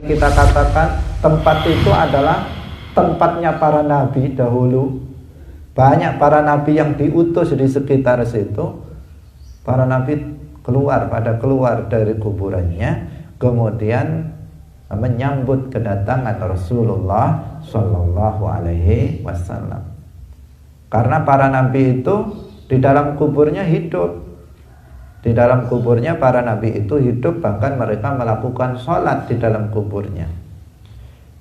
kita katakan tempat itu adalah tempatnya para nabi dahulu. Banyak para nabi yang diutus di sekitar situ. Para nabi keluar dari kuburannya, kemudian menyambut kedatangan Rasulullah Shallallahu Alaihi Wasallam. Karena para nabi itu di dalam kuburnya hidup. Di dalam kuburnya para nabi itu hidup, bahkan mereka melakukan sholat di dalam kuburnya.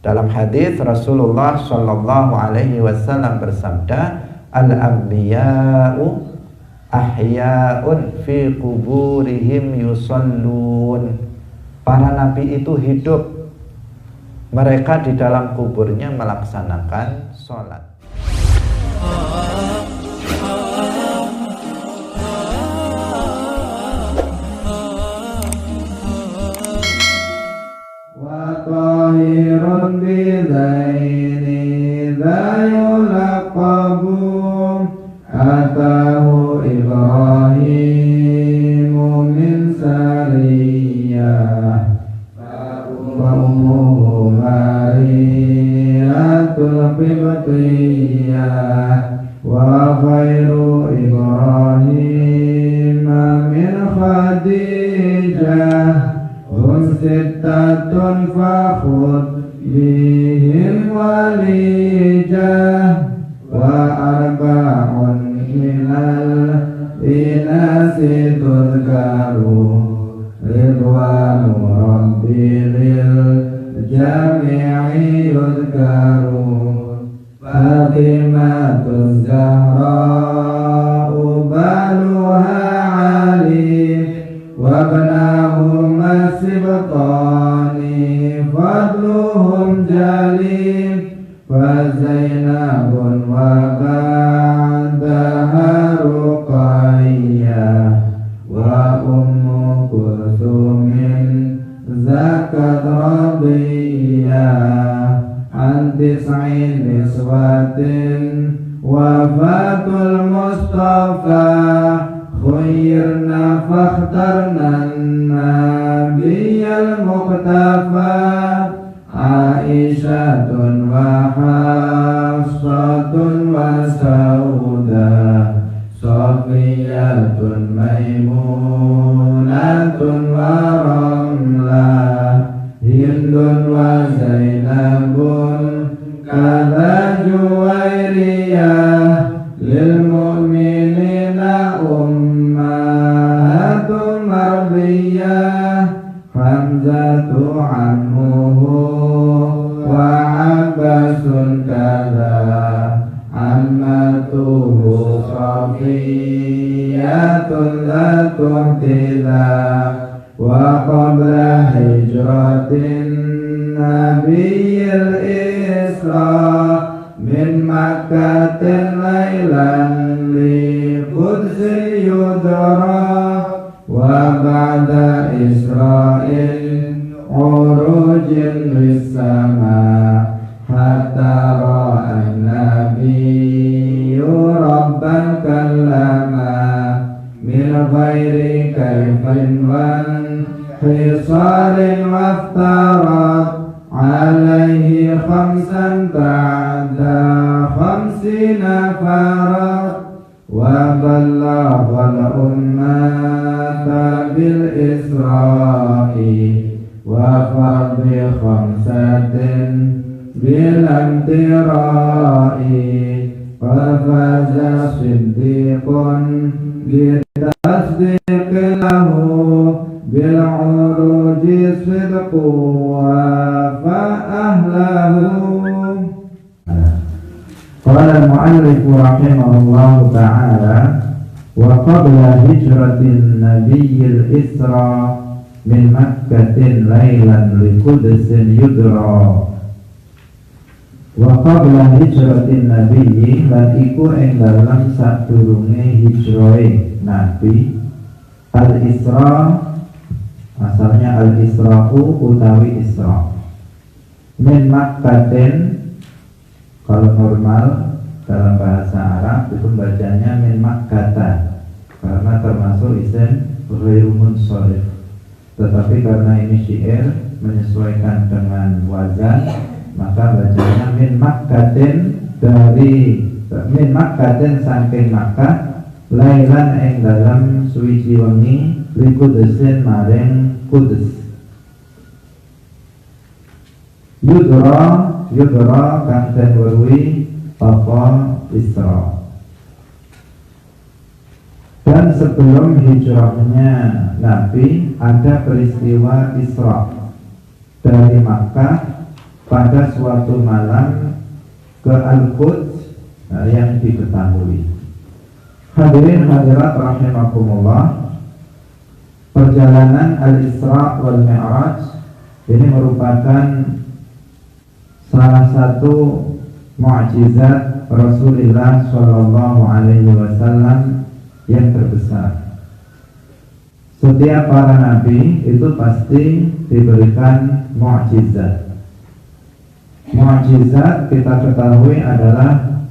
Dalam hadis Rasulullah Shallallahu Alaihi Wasallam bersabda, al-anbiya'u ahya'un fi kuburihim yusallun. Para nabi itu hidup, mereka di dalam kuburnya melaksanakan sholat. Tahirun bidaini dayulaqabu atahu Ibrahimu min sariyah wa ummuhu Mariyatul Qibtiyah wa khairu Ibrahim min Khadijah sittatun fakhud bihim walijah wa arba'un minal inasi tudkaru ridwanu rabbil jami'i yudkaru Fatimatu Zahra baluha Ali wa banahuma sibtani fadluhum jalim wa Zainabun wa ba'daha Ruqayyah wa Ummu Kulthumin zakat Radiyah an tis'in niswatin wafatul Mustafa khairna fakhtarna nabiyal muqtafa Aisyatun wa Hafsatun wa Sauda Safiyatun Maimunatun wa Ramlah Hindun wa Zainabun kada Juwairiyah lil mu'minina ummahatun mardiyah Hamzatu ammuhu wa Abbasun kada ammatuhu Safiyatun latun tilah wa qabla hijratin nabiyil isra min makkatin laylan li qudsi yudra wa ba'da isra'il urujin lissama hatta ra'an nabiyyu rabban kallama min ghairi kaifin wan hisarin waftarat alaihi khamsan ba'da khamsina farat wa ballaghal ummata bil isra'i wa fardi khamsatin bil amtira'i wa faza siddiqun bitasdiq lahu bil uruji sidqu wa fa'ahlahu. Qala al-mu'allif rahimahullahu ta'ala wa qabla hijratin nabiyyil isra min makkatin laylan li qudsin yudra wa qabla hijratin nabiyyi lan iku ing dalem sadurunge hijrahe nabi al-isra asalnya al-isra'u utawi isra min makkatin. Kalau normal dalam bahasa Arab itu bacanya min makkata karena termasuk isim ghairu munsharif. Tetapi karena ini syair menyesuaikan dengan wazan, maka bacanya min Makkatin, dari min Makkatin saking Makkah, lailan ing dalam suwiji wengi, likudusin maring Kudus. Yudra kang den weruhi apa Isra. Dan sebelum hijrahnya Nabi ada peristiwa Isra dari Makkah pada suatu malam ke Al-Quds yang diketahui. Hadirin hadirat rahimakumullah, perjalanan Al-Isra wal Mi'raj ini merupakan salah satu mukjizat Rasulullah Shallallahu Alaihi Wasallam yang terbesar. Setiap para nabi itu pasti diberikan mukjizat. Mukjizat kita ketahui adalah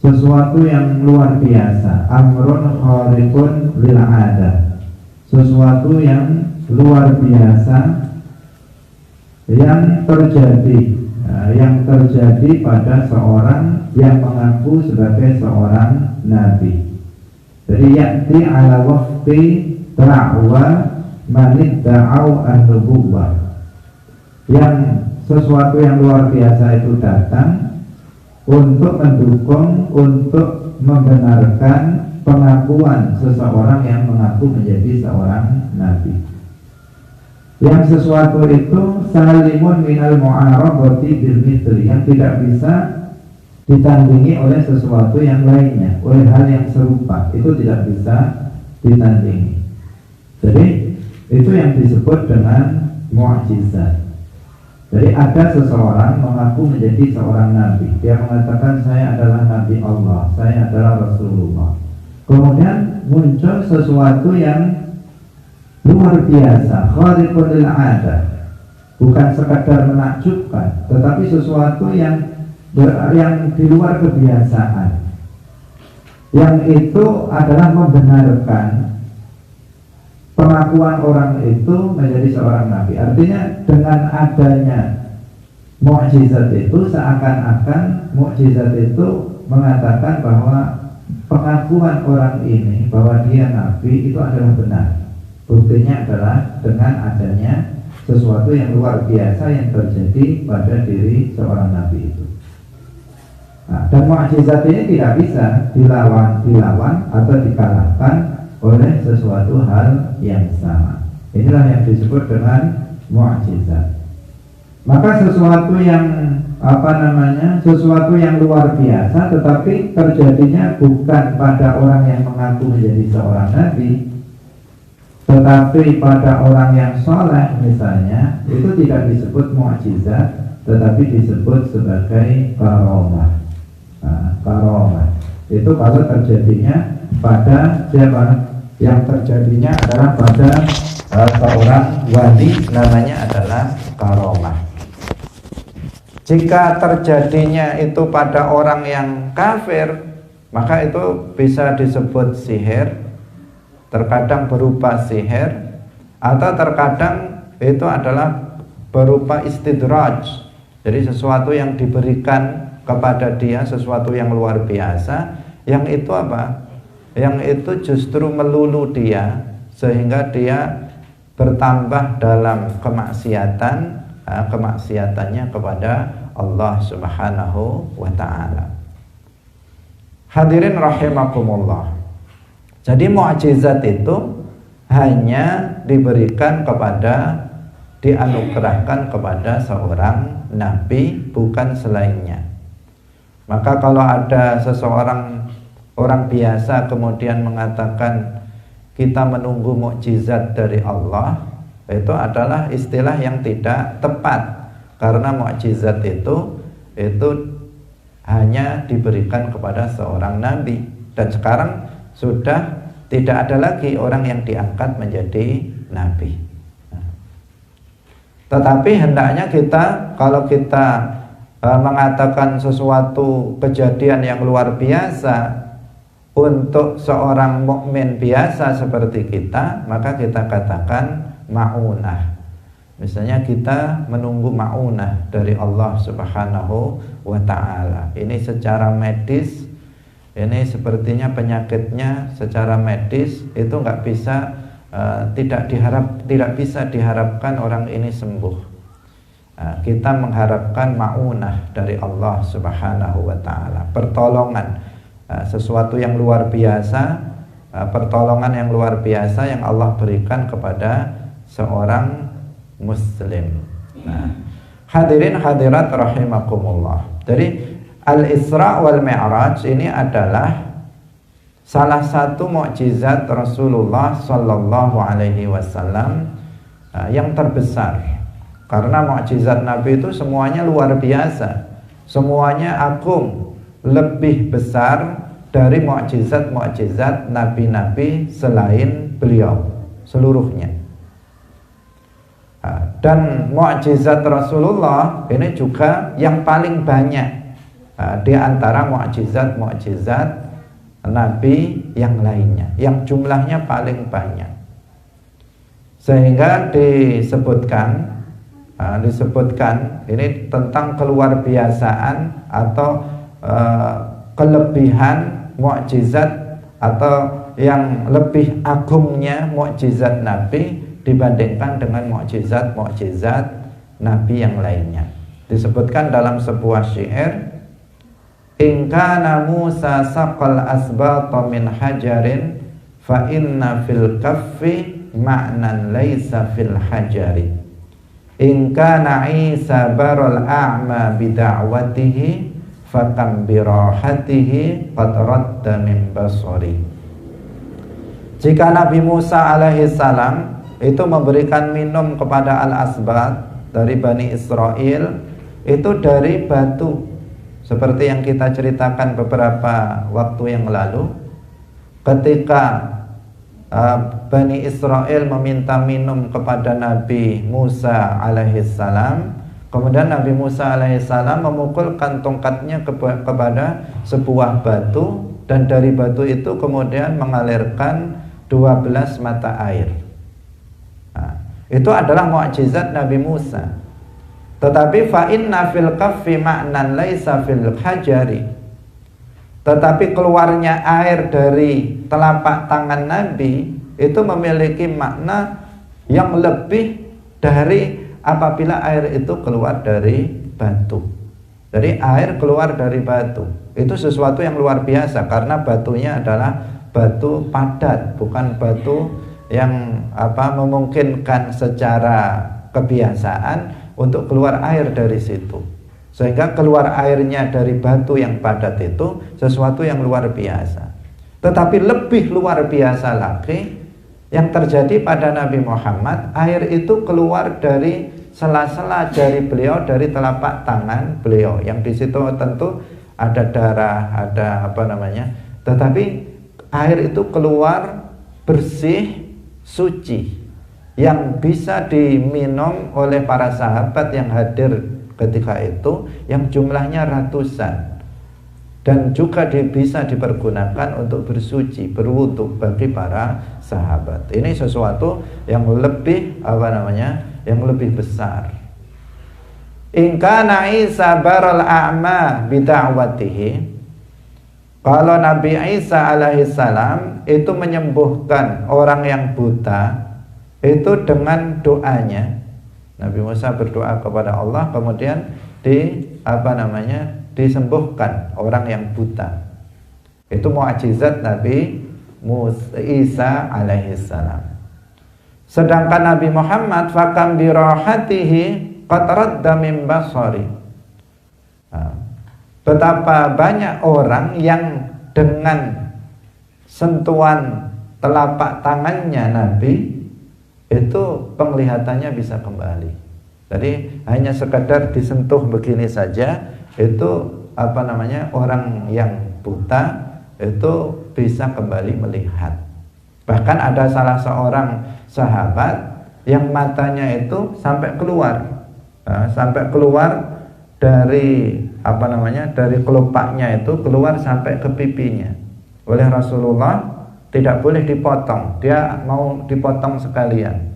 sesuatu yang luar biasa, amrun khariqun lil adah, sesuatu yang luar biasa yang terjadi pada seorang yang mengaku sebagai seorang nabi. Jadi ya'ti ala wafqi da'wa manid da'au an-nubuwwah, yang sesuatu yang luar biasa itu datang untuk mendukung, untuk membenarkan pengakuan seseorang yang mengaku menjadi seorang nabi. Yang sesuatu itu salimun minal mu'arabati bil mithli, yang tidak bisa ditandingi oleh sesuatu yang lainnya, oleh hal yang serupa, itu tidak bisa ditandingi. Jadi itu yang disebut dengan mukjizat. Jadi ada seseorang mengaku menjadi seorang nabi, dia mengatakan saya adalah nabi Allah, saya adalah Rasulullah. Kemudian muncul sesuatu yang luar biasa, khariqun lil 'adah, bukan sekadar menakjubkan, tetapi sesuatu yang di luar kebiasaan, yang itu adalah membenarkan pengakuan orang itu menjadi seorang nabi. Artinya dengan adanya mukjizat itu seakan-akan mukjizat itu mengatakan bahwa pengakuan orang ini bahwa dia nabi itu adalah benar. Buktinya adalah dengan adanya sesuatu yang luar biasa yang terjadi pada diri seorang nabi itu. Nah, dan mukjizat ini tidak bisa dilawan atau dikalahkan oleh sesuatu hal yang sama. Inilah yang disebut dengan mukjizat. Maka sesuatu yang sesuatu yang luar biasa, tetapi terjadinya bukan pada orang yang mengaku menjadi seorang nabi, tetapi pada orang yang soleh misalnya, itu tidak disebut mukjizat, tetapi disebut sebagai karomah. Karomah itu kalau terjadinya pada siapa? Yang terjadinya adalah pada seorang wali, namanya adalah karomah. Jika terjadinya itu pada orang yang kafir, maka itu bisa disebut sihir, terkadang berupa sihir, atau terkadang itu adalah berupa istidraj. Jadi sesuatu yang diberikan kepada dia, sesuatu yang luar biasa, yang itu apa? Yang itu justru melulu dia, sehingga dia bertambah dalam kemaksiatannya kepada Allah Subhanahu wa ta'ala. Hadirin rahimakumullah. Jadi mukjizat itu hanya diberikan dianugerahkan kepada seorang nabi, bukan selainnya. Maka kalau ada seseorang orang biasa kemudian mengatakan kita menunggu mukjizat dari Allah, itu adalah istilah yang tidak tepat, karena mukjizat itu hanya diberikan kepada seorang nabi, dan sekarang sudah tidak ada lagi orang yang diangkat menjadi nabi. Tetapi hendaknya kita, kalau kita mengatakan sesuatu kejadian yang luar biasa untuk seorang mukmin biasa seperti kita, maka kita katakan ma'unah. Misalnya kita menunggu ma'unah dari Allah Subhanahu wa ta'ala. Ini secara medis, ini sepertinya penyakitnya secara medis itu nggak bisa, tidak bisa diharapkan orang ini sembuh. Kita mengharapkan ma'unah dari Allah Subhanahu wa ta'ala, pertolongan, sesuatu yang luar biasa, pertolongan yang luar biasa yang Allah berikan kepada seorang muslim. Hadirin hadirat rahimakumullah. Jadi Al-Isra wal Mi'raj ini adalah salah satu mukjizat Rasulullah sallallahu alaihi wasallam yang terbesar. Karena mukjizat Nabi itu semuanya luar biasa, semuanya agung, lebih besar dari mukjizat-mukjizat nabi-nabi selain beliau seluruhnya. Dan mukjizat Rasulullah ini juga yang paling banyak di antara mukjizat-mukjizat nabi yang lainnya, yang jumlahnya paling banyak. Sehingga disebutkan ini tentang keluar biasaan atau kelebihan mukjizat atau yang lebih agungnya mukjizat Nabi dibandingkan dengan mukjizat-mukjizat Nabi yang lainnya. Disebutkan dalam sebuah syair, in kana Musa saqal asbata min hajarin fa inna fil kaffi ma'nan laysa fil hajari. In kana Isa baral a'ma bida'watihi fakam birahatihi qad radda min basari. Jika Nabi Musa alaihi salam itu memberikan minum kepada al-asbat dari Bani Israel itu dari batu, seperti yang kita ceritakan beberapa waktu yang lalu, ketika Bani Israel meminta minum kepada Nabi Musa alaihissalam, kemudian Nabi Musa alaihissalam memukulkan tongkatnya kepada sebuah batu, dan dari batu itu kemudian mengalirkan 12 mata air. Itu adalah mukjizat Nabi Musa. Tetapi fa inna fil kaffi ma'nan laisa fil hajari. Tetapi keluarnya air dari telapak tangan Nabi itu memiliki makna yang lebih dari apabila air itu keluar dari batu. Jadi air keluar dari batu itu sesuatu yang luar biasa, karena batunya adalah batu padat, bukan batu yang memungkinkan secara kebiasaan untuk keluar air dari situ. Sehingga keluar airnya dari batu yang padat itu sesuatu yang luar biasa. Tetapi lebih luar biasa lagi yang terjadi pada Nabi Muhammad, air itu keluar dari sela-sela jari beliau, dari telapak tangan beliau, yang di situ tentu ada darah, ada tetapi air itu keluar bersih, suci, yang bisa diminum oleh para sahabat yang hadir ketika itu, yang jumlahnya ratusan, dan juga bisa dipergunakan untuk bersuci, berwudu bagi para sahabat. Ini sesuatu yang lebih yang lebih besar. In kana Isa baral a'ma bida'watihi, kalau Nabi Isa alaihissalam itu menyembuhkan orang yang buta itu dengan doanya. Nabi Musa berdoa kepada Allah, kemudian disembuhkan orang yang buta. Itu mukjizat Nabi Isa alaihissalam. Sedangkan Nabi Muhammad fakam birahatihi qad radda min basari. Betapa banyak orang yang dengan sentuhan telapak tangannya Nabi itu penglihatannya bisa kembali. Jadi hanya sekedar disentuh begini saja, itu orang yang buta itu bisa kembali melihat. Bahkan ada salah seorang sahabat yang matanya itu sampai keluar dari dari kelopaknya itu keluar sampai ke pipinya. Oleh Rasulullah tidak boleh dipotong, dia mau dipotong sekalian.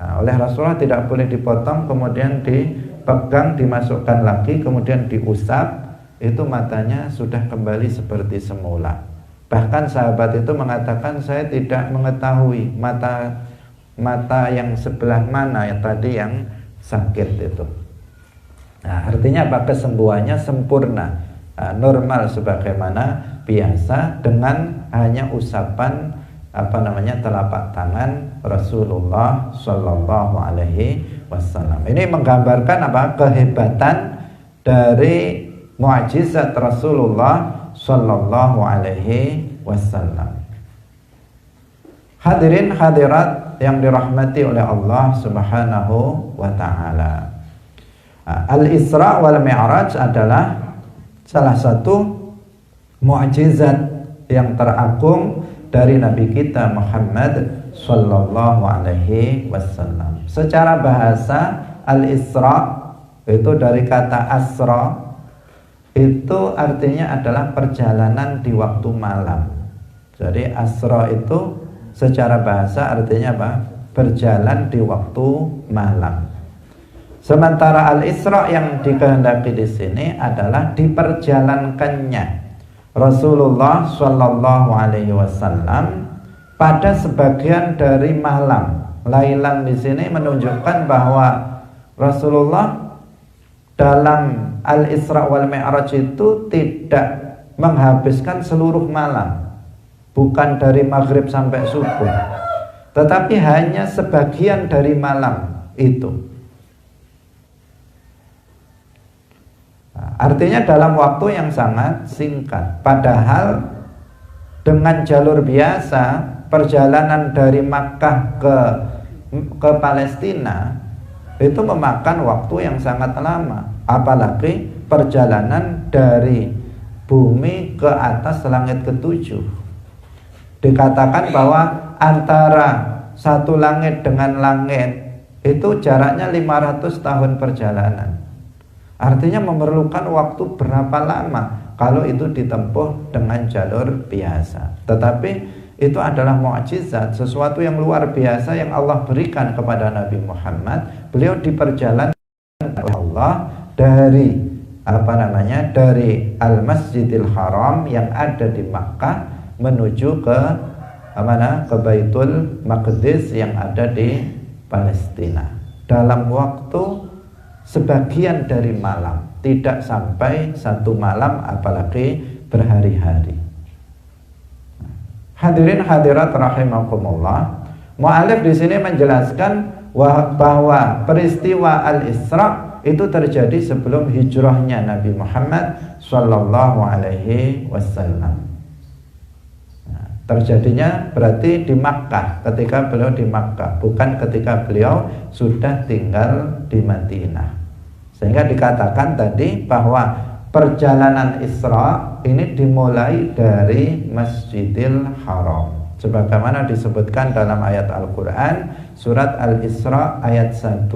Nah, oleh Rasulullah tidak boleh dipotong, kemudian dipegang, dimasukkan lagi, kemudian diusap, itu matanya sudah kembali seperti semula. Bahkan sahabat itu mengatakan, saya tidak mengetahui mata yang sebelah mana yang tadi yang sakit itu. Nah, artinya apa? Kesembuhannya sempurna, normal sebagaimana biasa dengan hanya usapan telapak tangan Rasulullah Shallallahu Alaihi Wasallam. Ini menggambarkan apa? Kehebatan dari mukjizat Rasulullah Shallallahu Alaihi Wasallam. Hadirin hadirat yang dirahmati oleh Allah Subhanahu wa Ta'ala. Al-Isra wal Mi'raj adalah salah satu mukjizat yang teragung dari Nabi kita Muhammad Sallallahu Alaihi Wasallam. Secara bahasa, Al-Isra itu dari kata asra, itu artinya adalah perjalanan di waktu malam. Jadi asra itu secara bahasa artinya apa? Berjalan di waktu malam. Sementara Al-Isra yang dikehendaki di sini adalah diperjalankannya Rasulullah Shallallahu Alaihi Wasallam pada sebagian dari malam. Lailan di sini menunjukkan bahwa Rasulullah dalam Al-Isra wal Mi'raj itu tidak menghabiskan seluruh malam, bukan dari maghrib sampai subuh, tetapi hanya sebagian dari malam itu. Artinya dalam waktu yang sangat singkat. Padahal dengan jalur biasa, perjalanan dari Makkah ke Palestina itu memakan waktu yang sangat lama. Apalagi perjalanan dari bumi ke atas langit ketujuh. Dikatakan bahwa antara satu langit dengan langit itu jaraknya 500 tahun perjalanan. Artinya memerlukan waktu berapa lama kalau itu ditempuh dengan jalur biasa. Tetapi itu adalah mukjizat, sesuatu yang luar biasa yang Allah berikan kepada Nabi Muhammad. Beliau diperjalankan oleh Allah dari dari Al-Masjidil Haram yang ada di Makkah menuju ke ke Baitul Maqdis yang ada di Palestina dalam waktu sebagian dari malam, tidak sampai satu malam, apalagi berhari-hari. Hadirin hadirat rahimakumullah, mu'alif di sini menjelaskan bahwa peristiwa Al-Isra itu terjadi sebelum hijrahnya Nabi Muhammad Sallallahu Alaihi Wasallam. Terjadinya berarti di Makkah, ketika beliau di Makkah, bukan ketika beliau sudah tinggal di Madinah. Sehingga dikatakan tadi bahwa perjalanan Isra ini dimulai dari Masjidil Haram, sebagaimana disebutkan dalam ayat Al-Quran surat Al-Isra ayat 1.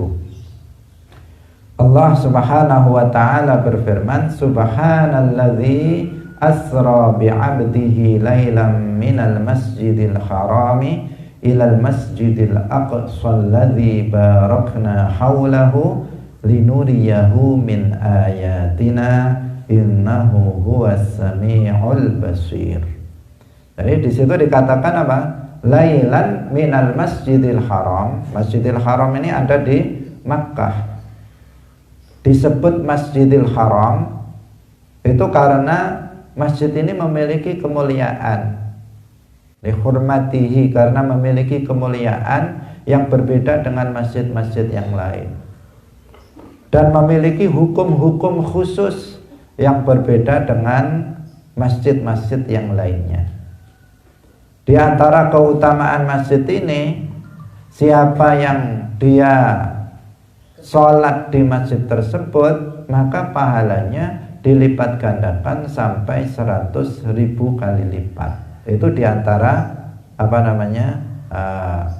Allah Subhanahu wa Ta'ala berfirman, Subhanalladzi asra bi'abdihi laylan minal masjidil harami ilal masjidil aqsa alladzi barakna hawlahu linuriyahu min ayatina innahu huwas sami'ul basir. Jadi di situ dikatakan apa? Lailan minal masjidil haram. Masjidil haram ini ada di Makkah. Disebut Masjidil Haram itu karena masjid ini memiliki kemuliaan, dihormatihi karena memiliki kemuliaan yang berbeda dengan masjid-masjid yang lain, dan memiliki hukum-hukum khusus yang berbeda dengan masjid-masjid yang lainnya. Di antara keutamaan masjid ini, siapa yang dia sholat di masjid tersebut, maka pahalanya dilipat gandakan sampai 100.000 kali lipat. Itu diantara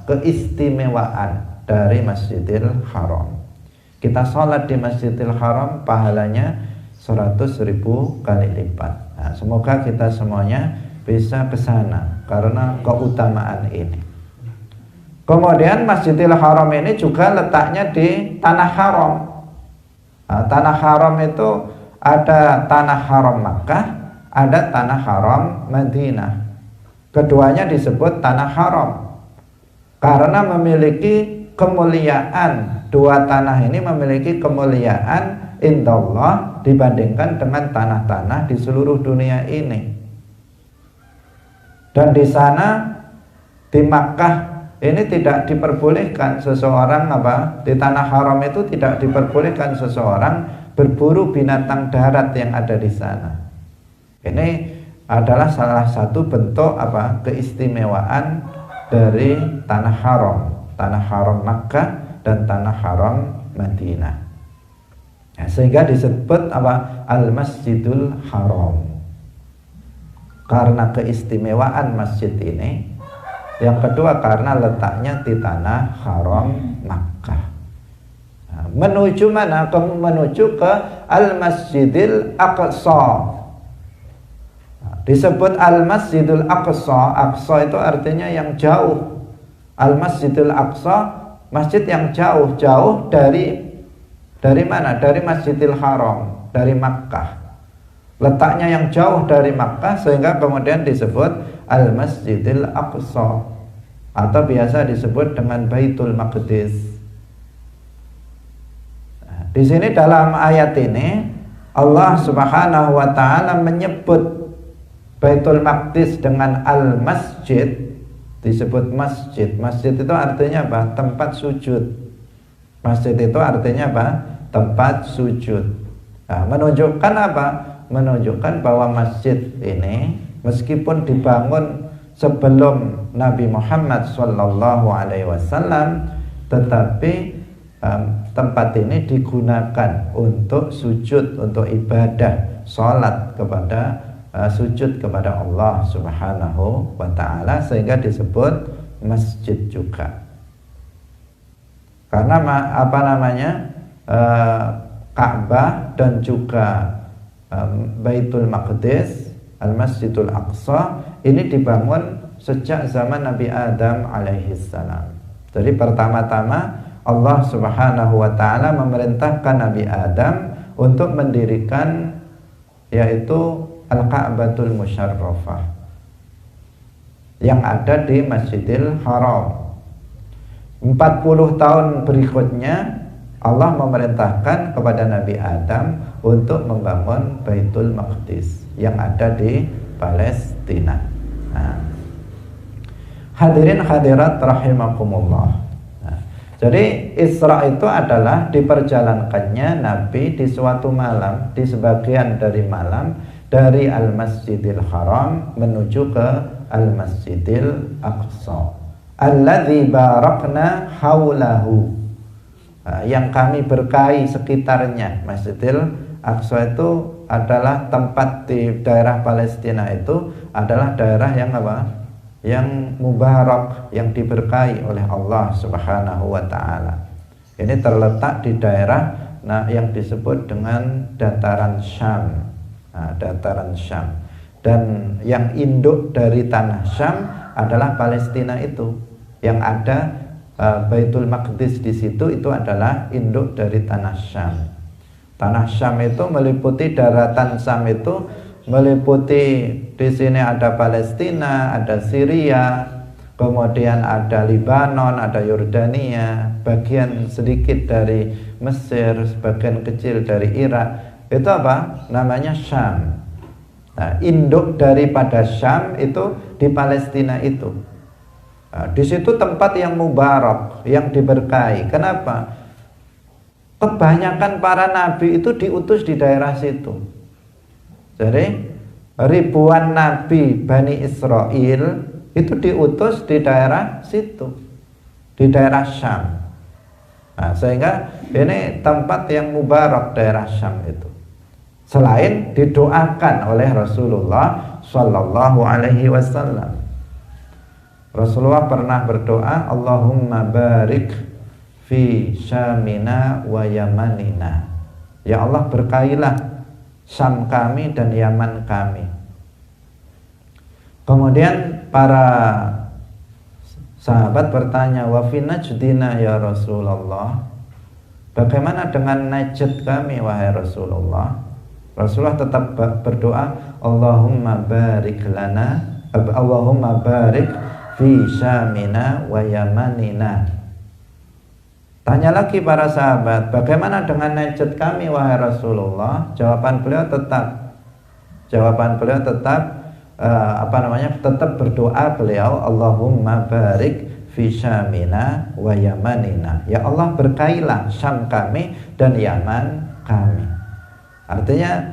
keistimewaan dari Masjidil Haram. Kita sholat di Masjidil Haram pahalanya 100.000 kali lipat. Nah, semoga kita semuanya bisa ke sana karena keutamaan ini. Kemudian Masjidil Haram ini juga letaknya di Tanah Haram. Nah, Tanah Haram itu ada Tanah Haram Makkah, ada Tanah Haram Madinah. Keduanya disebut Tanah Haram karena memiliki kemuliaan. Dua tanah ini memiliki kemuliaan indallah dibandingkan dengan tanah-tanah di seluruh dunia ini. Dan di sana, di Makkah ini tidak diperbolehkan seseorang di Tanah Haram itu tidak diperbolehkan seseorang berburu binatang darat yang ada di sana. Ini adalah salah satu bentuk keistimewaan dari Tanah Haram Makkah dan Tanah Haram Madinah. Nah, sehingga disebut Al-Masjidul Haram karena keistimewaan masjid ini. Yang kedua karena letaknya di Tanah Haram Makkah. Nah, menuju mana? Menuju ke Al-Masjidil Aqsa. Nah, disebut Al-Masjidil Aqsa. Aqsa itu artinya yang jauh. Al-Masjidil Aqsa, masjid yang jauh dari mana? Dari Masjidil Haram, dari Makkah. Letaknya yang jauh dari Makkah sehingga kemudian disebut Al-Masjidil Aqsa atau biasa disebut dengan Baitul Maqdis. Nah, di sini dalam ayat ini Allah Subhanahu wa taala menyebut Baitul Maqdis dengan Al-Masjid, disebut masjid. Masjid itu artinya apa? Tempat sujud. Masjid itu artinya apa? Tempat sujud. Nah, menunjukkan apa? Menunjukkan bahwa masjid ini meskipun dibangun sebelum Nabi Muhammad SAW, tetapi tempat ini digunakan untuk sujud, untuk ibadah, sholat kepada sujud kepada Allah Subhanahu wa taala, sehingga disebut masjid juga. Karena Ka'bah dan juga Baitul Maqdis, Al-Masjidul Aqsa ini dibangun sejak zaman Nabi Adam alaihissalam. Jadi pertama-tama Allah Subhanahu wa taala memerintahkan Nabi Adam untuk mendirikan yaitu Al-Ka'batul Musyarrafah yang ada di Masjidil Haram. 40 tahun berikutnya Allah memerintahkan kepada Nabi Adam untuk membangun Baitul Maqdis yang ada di Palestina. Nah, hadirin hadirat rahimakumullah. Nah, jadi Isra itu adalah diperjalankannya Nabi di suatu malam, di sebagian dari malam, dari Al-Masjidil Haram menuju ke Al-Masjidil Aqsa alladzi barakna haulahu, yang kami berkahi sekitarnya. Masjidil Aqsa itu adalah tempat di daerah Palestina, itu adalah daerah yang yang mubarak, yang diberkahi oleh Allah Subhanahu wa taala. Ini terletak di daerah yang disebut dengan dataran Syam. Dataran Syam. Dan yang induk dari tanah Syam adalah Palestina itu. Yang ada Baitul Maqdis di situ, itu adalah induk dari tanah Syam. Tanah Syam itu meliputi daratan Syam, itu meliputi di sini ada Palestina, ada Syria, kemudian ada Libanon, ada Yordania, bagian sedikit dari Mesir, sebagian kecil dari Irak. Itu namanya Syam. Nah, induk daripada Syam itu di Palestina itu. Nah, di situ tempat yang mubarak, yang diberkahi. Kenapa? Kebanyakan para nabi itu diutus di daerah situ. Jadi ribuan nabi Bani Israel itu diutus di daerah situ, di daerah Syam. Nah, sehingga ini tempat yang mubarak, daerah Syam itu. Selain didoakan oleh Rasulullah Sallallahu Alaihi Wasallam. Rasulullah pernah berdoa, Allahumma barik fi Syamina wa Yamanina. Ya Allah, berkahilah Syam kami dan Yaman kami. Kemudian para Sahabat bertanya, wa fi najdina ya Rasulullah, bagaimana dengan najd kami wahai Rasulullah? Rasulullah tetap berdoa, Allahumma barik lana, Allahumma barik fi syamina wa yamanina. Tanya lagi para sahabat, bagaimana dengan najd kami wahai Rasulullah? Jawaban beliau tetap tetap berdoa beliau, Allahumma barik fi syamina wa yamanina. Ya Allah, berkailah Syam kami dan Yaman kami. Artinya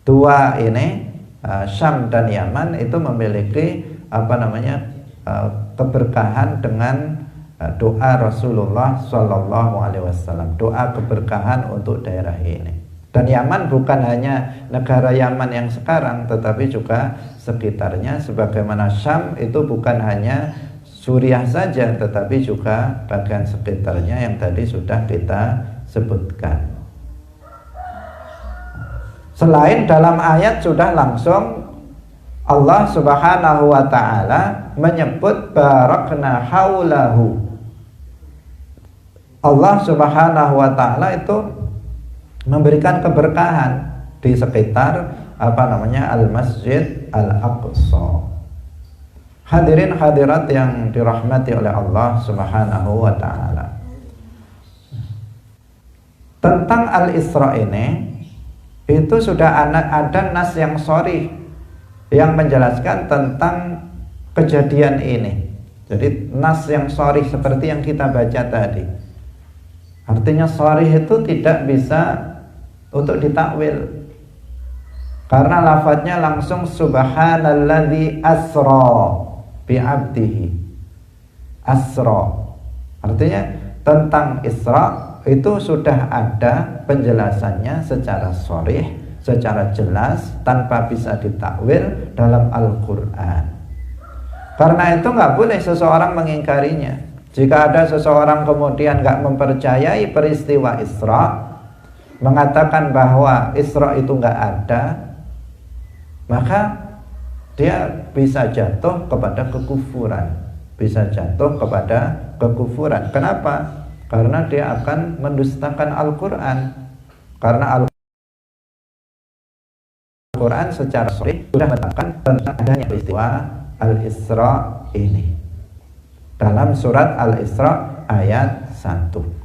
dua ini, Syam dan Yaman itu memiliki keberkahan dengan doa Rasulullah Shallallahu Alaihi Wasallam, doa keberkahan untuk daerah ini. Dan Yaman bukan hanya negara Yaman yang sekarang, tetapi juga sekitarnya, sebagaimana Syam itu bukan hanya Suriah saja, tetapi juga bagian sekitarnya yang tadi sudah kita sebutkan. Selain dalam ayat sudah langsung Allah Subhanahu wa ta'ala menyebut barakna haulahu. Allah Subhanahu wa ta'ala itu memberikan keberkahan di sekitar Al-Masjid Al-Aqsa. Hadirin hadirat yang dirahmati oleh Allah Subhanahu wa ta'ala. Tentang Al-Isra ini itu sudah ada nas yang sharih yang menjelaskan tentang kejadian ini. Jadi nas yang sharih seperti yang kita baca tadi. Artinya sharih itu tidak bisa untuk ditakwil, karena lafadznya langsung subhanalladzi asra bi'abdihi. Asra artinya tentang Isra itu sudah ada penjelasannya secara sharih, secara jelas, tanpa bisa ditakwil dalam Al-Quran. Karena itu nggak boleh seseorang mengingkarinya. Jika ada seseorang kemudian nggak mempercayai peristiwa Isra, mengatakan bahwa Isra itu nggak ada, maka dia bisa jatuh kepada kekufuran. Kenapa? Karena dia akan mendustakan Al-Quran. Karena Al-Quran secara sharih sudah menerangkan tentang adanya peristiwa Al-Isra ini dalam surat Al-Isra ayat 1.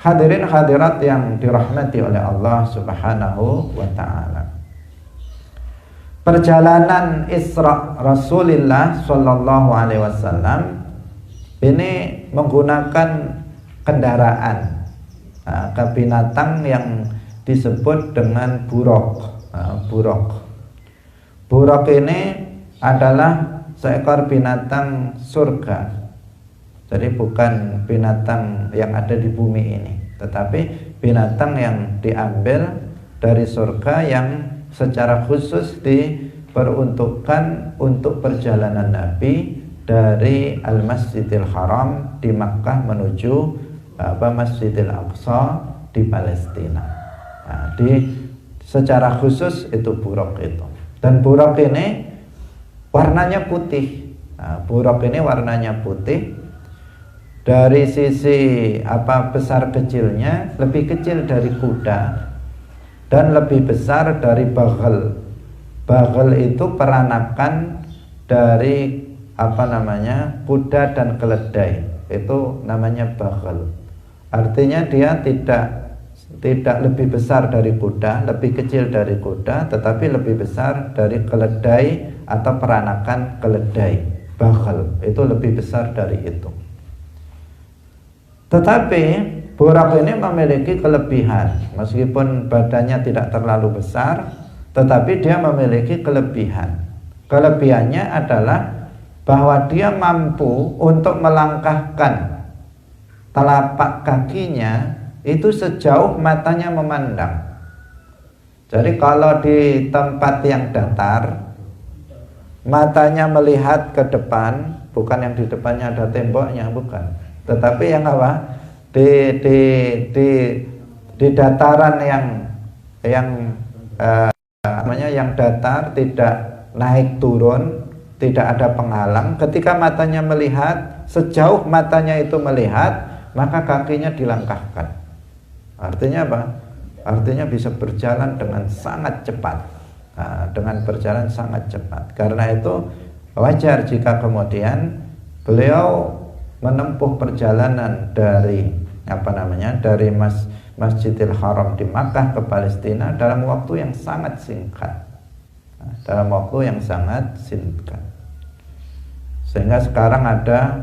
Hadirin hadirat yang dirahmati oleh Allah Subhanahu wa ta'ala. Perjalanan Isra Rasulullah Sallallahu Alaihi Wasallam ini menggunakan kendaraan binatang yang disebut dengan buraq. Buraq ini adalah seekor binatang surga. Jadi bukan binatang yang ada di bumi ini, tetapi binatang yang diambil dari surga yang secara khusus diperuntukkan untuk perjalanan Nabi dari Al-Masjidil Haram di Makkah menuju Masjidil Aqsa di Palestina. Secara khusus itu buraq itu. Dan buraq ini warnanya putih. Buraq ini warnanya putih. Dari sisi besar kecilnya lebih kecil dari kuda dan lebih besar dari baghal. Baghal itu peranakan dari kuda dan keledai, itu namanya baghal. Artinya dia tidak lebih besar dari kuda, lebih kecil dari kuda, tetapi lebih besar dari keledai atau peranakan keledai. Baghal itu lebih besar dari itu. Tetapi buraq ini memiliki kelebihan, meskipun badannya tidak terlalu besar, tetapi dia memiliki kelebihan. Kelebihannya adalah bahwa dia mampu untuk melangkahkan telapak kakinya itu sejauh matanya memandang. Jadi kalau di tempat yang datar, matanya melihat ke depan, bukan yang di depannya ada temboknya, bukan, tetapi yang di dataran yang datar, tidak naik turun, tidak ada penghalang. Ketika matanya melihat, sejauh matanya itu melihat, maka kakinya dilangkahkan. Artinya apa? Artinya bisa berjalan dengan sangat cepat. Dengan berjalan sangat cepat. Karena itu wajar jika kemudian beliau menempuh perjalanan dari dari Masjidil Haram di Makkah ke Palestina dalam waktu yang sangat singkat. Dalam waktu yang sangat singkat. Sehingga sekarang ada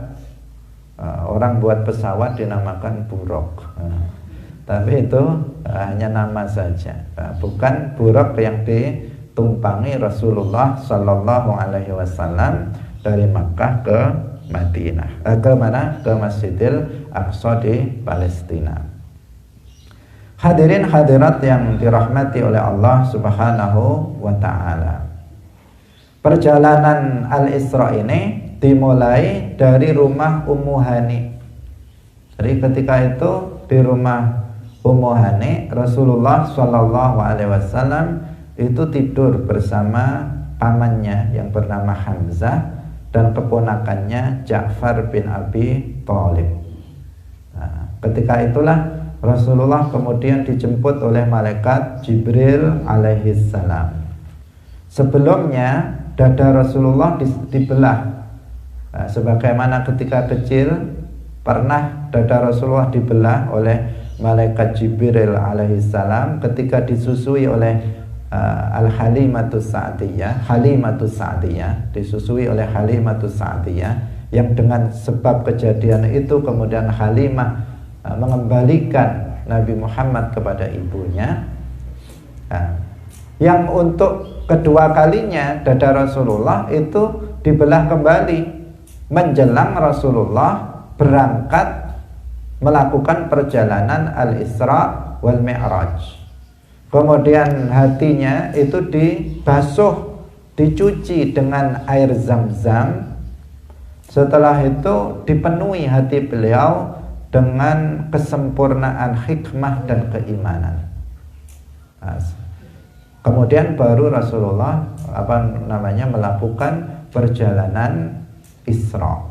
orang buat pesawat dinamakan buruk. Tapi itu hanya nama saja, bukan buruk yang ditumpangi Rasulullah Sallallahu Alaihi Wasallam dari Makkah ke Madinah. Ke mana? Ke Masjidil Aqsa di Palestina. Hadirin hadirat yang dirahmati oleh Allah Subhanahu wa taala. Perjalanan Al-Isra ini dimulai dari rumah Ummu Hani. Jadi ketika itu di rumah Ummu Hani, Rasulullah Shallallahu Alaihi Wasallam itu tidur bersama pamannya yang bernama Hamzah dan keponakannya Ja'far bin Abi Thalib. Ketika itulah Rasulullah kemudian dijemput oleh malaikat Jibril alaihissalam. Sebelumnya dada Rasulullah dibelah. Sebagaimana ketika kecil pernah dada Rasulullah dibelah oleh malaikat Jibril alaihissalam ketika disusui oleh Al-Halimatus Sa'diyah, disusui oleh Halimatus Sa'diyah, yang dengan sebab kejadian itu kemudian Halimah mengembalikan Nabi Muhammad kepada ibunya. Yang untuk kedua kalinya dada Rasulullah itu dibelah kembali menjelang Rasulullah berangkat melakukan perjalanan Al-Isra wal Mi'raj. Kemudian hatinya itu dibasuh, dicuci dengan air Zam-Zam. Setelah itu dipenuhi hati beliau dengan kesempurnaan hikmah dan keimanan. Kemudian baru Rasulullah melakukan perjalanan Isra.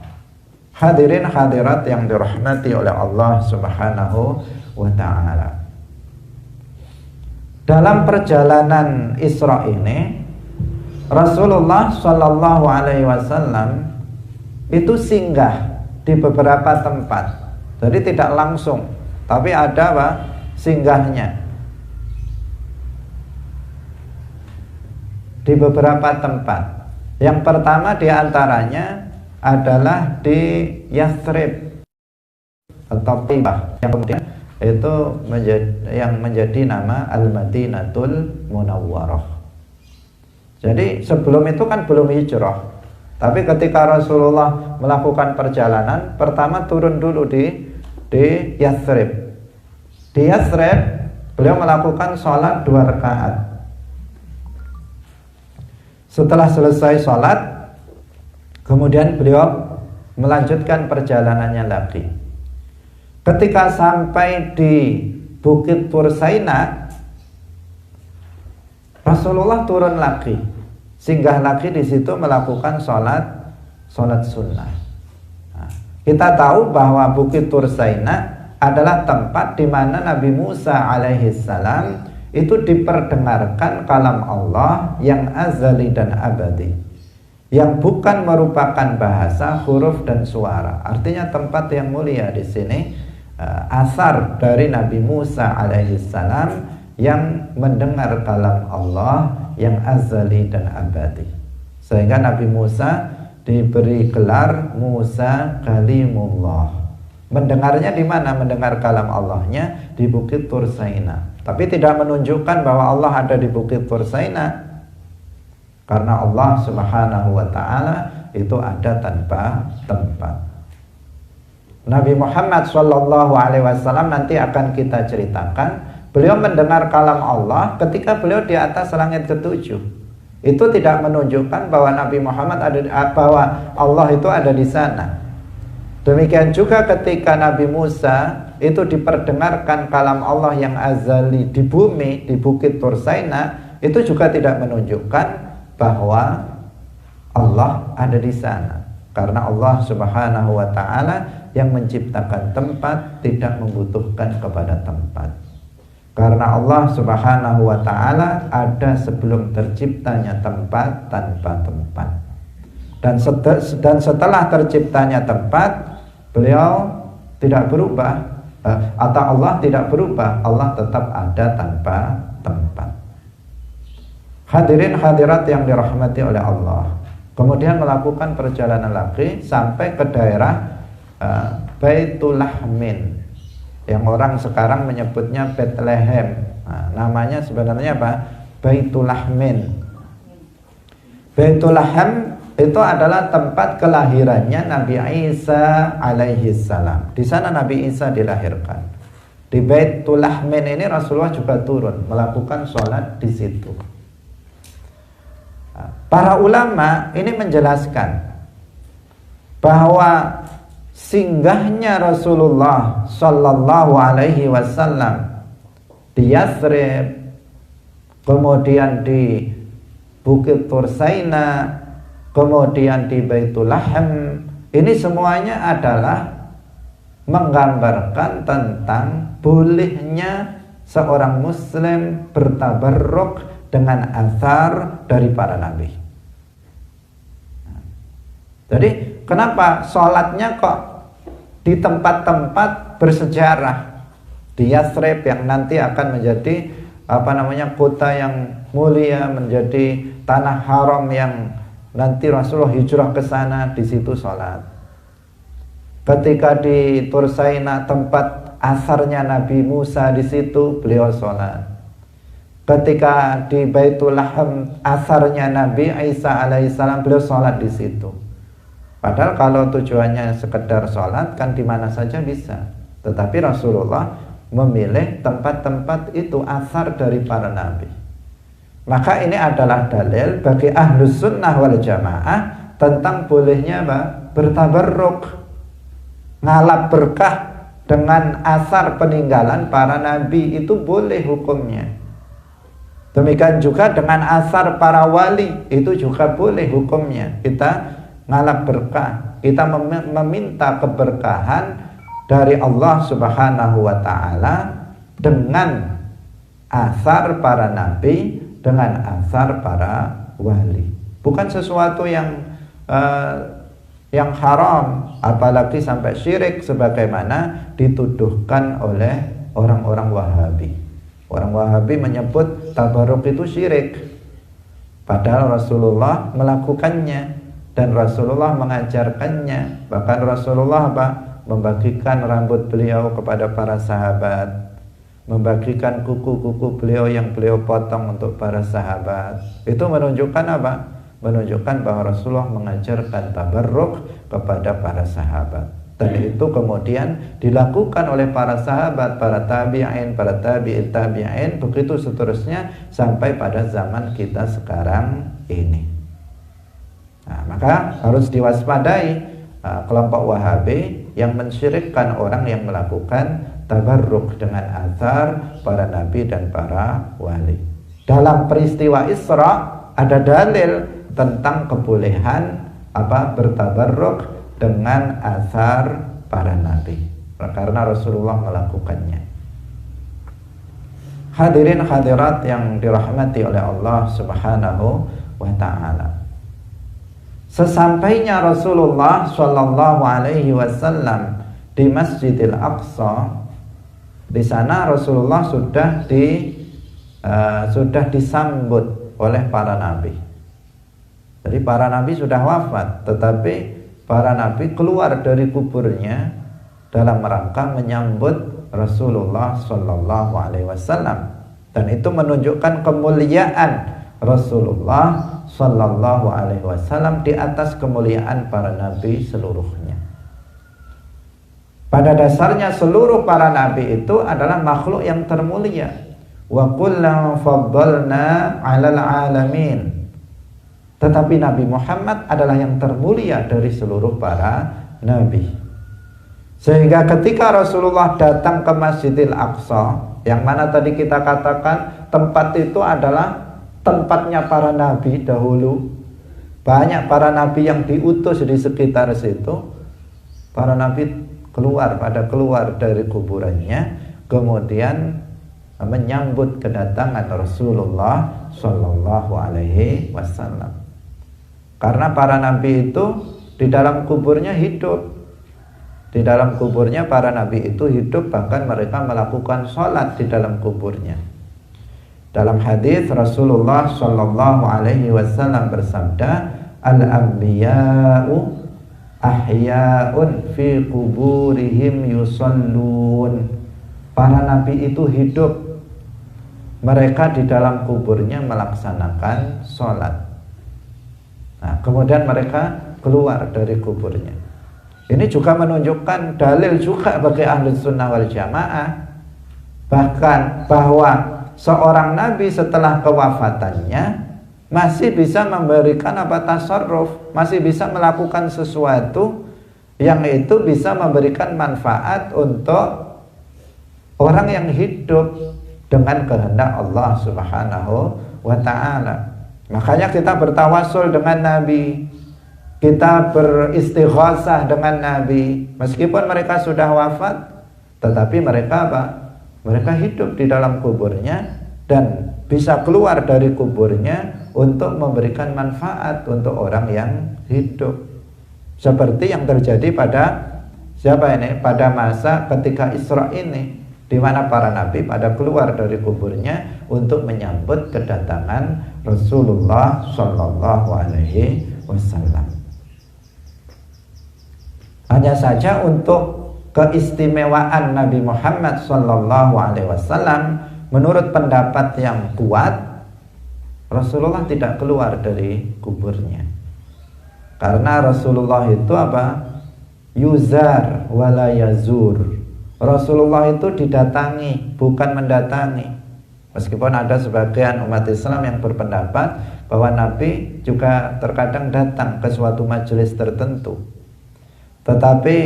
Hadirin hadirat yang dirahmati oleh Allah Subhanahu wa taala. Dalam perjalanan Isra ini Rasulullah Shallallahu Alaihi Wasallam itu singgah di beberapa tempat. Jadi tidak langsung, tapi ada singgahnya di beberapa tempat. Yang pertama diantaranya adalah di Yathrib atau Tibah, yang kemudian itu menjadi nama Al-Madinatul Munawwarah. Jadi sebelum itu kan belum hijrah, tapi ketika Rasulullah melakukan perjalanan, pertama turun dulu di Yathrib. Di Yathrib beliau melakukan sholat 2 rakaat. Setelah selesai sholat, kemudian beliau melanjutkan perjalanannya lagi. Ketika sampai di Bukit Tursaina, Rasulullah turun lagi, singgah lagi di situ melakukan sholat sunnah. Kita tahu bahwa Bukit Tursaina adalah tempat di mana Nabi Musa alaihissalam itu diperdengarkan kalam Allah yang azali dan abadi, yang bukan merupakan bahasa, huruf dan suara. Artinya tempat yang mulia di sini. Asar dari Nabi Musa alaihissalam yang mendengar kalam Allah yang azali dan abadi, sehingga Nabi Musa diberi gelar Musa Kalimullah. Mendengarnya di mana? Mendengar kalam Allahnya di Bukit Tursaina. Tapi tidak menunjukkan bahwa Allah ada di Bukit Tursaina, karena Allah Subhanahu wa taala itu ada tanpa tempat. Nabi Muhammad Shallallahu Alaihi Wasallam nanti akan kita ceritakan, beliau mendengar kalam Allah ketika beliau di atas langit ke-7. Itu tidak menunjukkan bahwa Nabi Muhammad bahwa Allah itu ada di sana. Demikian juga ketika Nabi Musa itu diperdengarkan kalam Allah yang azali di bumi, di Bukit Tursaina, itu juga tidak menunjukkan bahwa Allah ada di sana. Karena Allah Subhanahu wa ta'ala yang menciptakan tempat, tidak membutuhkan kepada tempat. Karena Allah Subhanahu wa ta'ala ada sebelum terciptanya tempat tanpa tempat. Dan setelah terciptanya tempat, beliau tidak berubah, atau Allah tidak berubah, Allah tetap ada tanpa tempat. Hadirin hadirat yang dirahmati oleh Allah, kemudian melakukan perjalanan lagi sampai ke daerah Baitul Lahmin, yang orang sekarang menyebutnya Bethlehem. Namanya sebenarnya apa? Baitul Lahmin. Baitul Lahm itu adalah tempat kelahirannya Nabi Isa alaihi salam. Di sana Nabi Isa dilahirkan. Di Baitul Lahmin ini Rasulullah juga turun melakukan sholat di situ. Para ulama ini menjelaskan bahwa singgahnya Rasulullah Sallallahu Alaihi Wasallam di Yathrib, kemudian di Bukit Tursaina, kemudian di Baitul Lahm, ini semuanya adalah menggambarkan tentang bolehnya seorang muslim bertabarruk dengan athar dari para nabi. Jadi kenapa sholatnya kok di tempat-tempat bersejarah, di Yathrib yang nanti akan menjadi kota yang mulia, menjadi tanah haram yang nanti Rasulullah hijrah ke sana, di situ sholat. Ketika di Tursaina tempat asarnya Nabi Musa, di situ beliau sholat. Ketika di Baitul Lahm asarnya Nabi Isa alaihissalam, beliau sholat di situ. Padahal kalau tujuannya sekedar sholat kan di mana saja bisa. Tetapi Rasulullah memilih tempat-tempat itu asar dari para nabi. Maka ini adalah dalil bagi ahlus sunnah wal jamaah tentang bolehnya bertabarruk, ngalap berkah dengan asar peninggalan para nabi, itu boleh hukumnya. Demikian juga dengan asar para wali, itu juga boleh hukumnya. Kita ngalap berkah, kita meminta keberkahan dari Allah Subhanahu wa ta'ala dengan asar para nabi, dengan asar para wali. Bukan sesuatu yang haram, apalagi sampai syirik sebagaimana dituduhkan oleh orang-orang Wahabi. Orang Wahabi menyebut tabaruk itu syirik, padahal Rasulullah melakukannya dan Rasulullah mengajarkannya. Bahkan Rasulullah membagikan rambut beliau kepada para sahabat, membagikan kuku-kuku beliau yang beliau potong untuk para sahabat. Itu menunjukkan apa? Menunjukkan bahwa Rasulullah mengajarkan tabarruk kepada para sahabat. Dan itu kemudian dilakukan oleh para sahabat, para tabi'in, para tabi'it tabi'in, begitu seterusnya sampai pada zaman kita sekarang ini. Nah, maka harus diwaspadai kelompok Wahabi yang mensyirikkan orang yang melakukan tabarruk dengan athar para nabi dan para wali. Dalam peristiwa Isra ada dalil tentang kebolehan bertabarruk dengan athar para nabi, karena Rasulullah melakukannya. Hadirin hadirat yang dirahmati oleh Allah Subhanahu wa ta'ala, sesampainya Rasulullah Shallallahu Alaihi Wasallam di Masjidil Aqsa, di sana Rasulullah sudah disambut oleh para nabi. Jadi para nabi sudah wafat, tetapi para nabi keluar dari kuburnya dalam rangka menyambut Rasulullah Shallallahu Alaihi Wasallam, dan itu menunjukkan kemuliaan Rasulullah Sallallahu Alaihi Wasallam di atas kemuliaan para nabi seluruhnya. Pada dasarnya seluruh para nabi itu adalah makhluk yang termulia. Wa kullan faddalna 'alal 'alamin. Tetapi Nabi Muhammad adalah yang termulia dari seluruh para nabi. Sehingga ketika Rasulullah datang ke Masjidil Aqsa, yang mana tadi kita katakan tempat itu adalah tempatnya para nabi dahulu, banyak para nabi yang diutus di sekitar situ. Para nabi pada keluar dari kuburannya, kemudian menyambut kedatangan Rasulullah Shallallahu Alaihi Wasallam. Karena para nabi itu di dalam kuburnya hidup. Di dalam kuburnya para nabi itu hidup, bahkan mereka melakukan sholat di dalam kuburnya. Dalam hadis Rasulullah Shallallahu Alaihi Wasallam bersabda, al-anbiya'u ahya'un fi kuburihim yusallun. Para nabi itu hidup, mereka di dalam kuburnya melaksanakan sholat. Nah, kemudian mereka keluar dari kuburnya. Ini juga menunjukkan dalil juga bagi ahli sunnah wal jamaah, bahkan bahwa seorang nabi setelah kewafatannya masih bisa memberikan tasarruf, masih bisa melakukan sesuatu yang itu bisa memberikan manfaat untuk orang yang hidup dengan kehendak Allah Subhanahu wa ta'ala. Makanya kita bertawasul dengan nabi, kita beristighosah dengan nabi, meskipun mereka sudah wafat, tetapi mereka mereka hidup di dalam kuburnya dan bisa keluar dari kuburnya untuk memberikan manfaat untuk orang yang hidup. Seperti yang terjadi pada pada masa ketika Isra ini, di mana para nabi pada keluar dari kuburnya untuk menyambut kedatangan Rasulullah Shallallahu Alaihi Wasallam. Hanya saja untuk keistimewaan Nabi Muhammad Shallallahu Alaihi Wasallam, menurut pendapat yang kuat, Rasulullah tidak keluar dari kuburnya. Karena Rasulullah itu yuzar wala yazur. Rasulullah itu didatangi, bukan mendatangi. Meskipun ada sebagian umat Islam yang berpendapat bahwa Nabi juga terkadang datang ke suatu majelis tertentu. Tetapi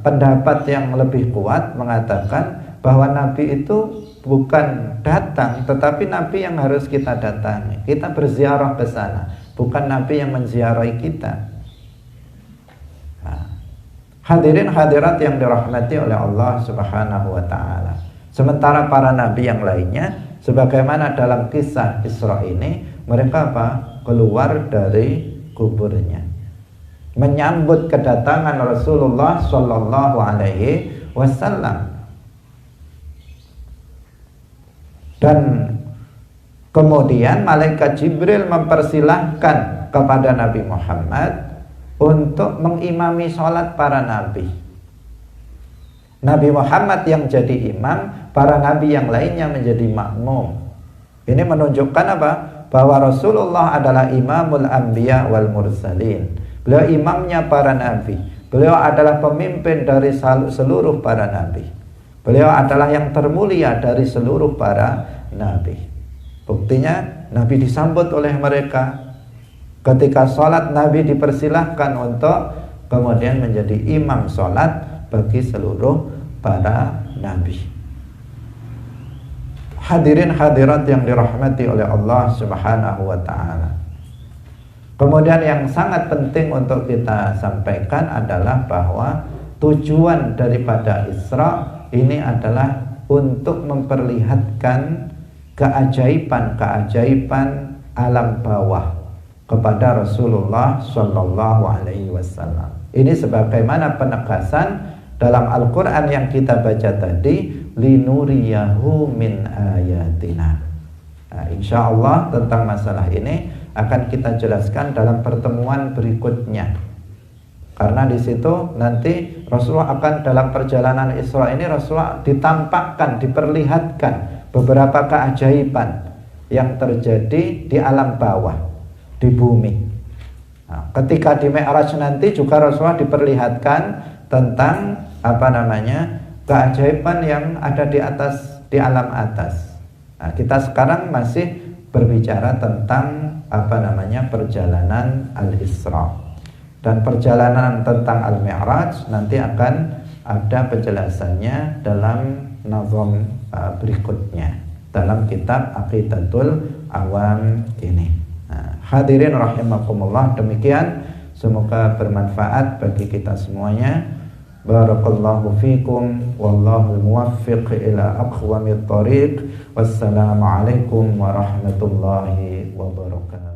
pendapat yang lebih kuat mengatakan bahwa Nabi itu bukan datang, tetapi Nabi yang harus kita datangi. Kita berziarah ke sana, bukan Nabi yang menziarahi kita. Hadirin hadirat yang dirahmati oleh Allah Subhanahu wa ta'ala. Sementara para nabi yang lainnya, sebagaimana dalam kisah Isra ini, mereka keluar dari kuburnya, menyambut kedatangan Rasulullah Shallallahu Alaihi Wasallam. Dan kemudian malaikat Jibril mempersilahkan kepada Nabi Muhammad untuk mengimami sholat para nabi. Nabi Muhammad yang jadi imam, para nabi yang lainnya menjadi makmum. Ini menunjukkan bahwa Rasulullah adalah imamul anbiya wal mursalin. Beliau imamnya para nabi. Beliau adalah pemimpin dari seluruh para nabi. Beliau adalah yang termulia dari seluruh para nabi. Buktinya Nabi disambut oleh mereka. Ketika sholat, Nabi dipersilahkan untuk kemudian menjadi imam sholat bagi seluruh para nabi. Hadirin hadirat yang dirahmati oleh Allah Subhanahu wa ta'ala. Kemudian yang sangat penting untuk kita sampaikan adalah bahwa tujuan daripada Isra ini adalah untuk memperlihatkan keajaiban-keajaiban alam bawah kepada Rasulullah Shallallahu Alaihi Wasallam. Ini sebagaimana penegasan dalam Al-Quran yang kita baca tadi, linuriyahu min ayatina. Insya Allah tentang masalah ini akan kita jelaskan dalam pertemuan berikutnya. Karena di situ nanti Rasulullah akan dalam perjalanan Isra ini Rasulullah ditampakkan, diperlihatkan beberapa keajaiban yang terjadi di alam bawah, di bumi. Nah, ketika di Mi'raj nanti juga Rasulullah diperlihatkan tentang keajaiban yang ada di atas, di alam atas. Nah, kita sekarang masih berbicara tentang perjalanan Al-Isra, dan perjalanan tentang Al-Mi'raj nanti akan ada penjelasannya dalam nazam berikutnya dalam kitab Aqidatul Awam ini. Hadirin rahimakumullah, demikian, semoga bermanfaat bagi kita semuanya. Barakallahu fikum, wallahu muwaffiq ila aqwamit thariq. Wassalamualaikum warahmatullahi wabarakatuh.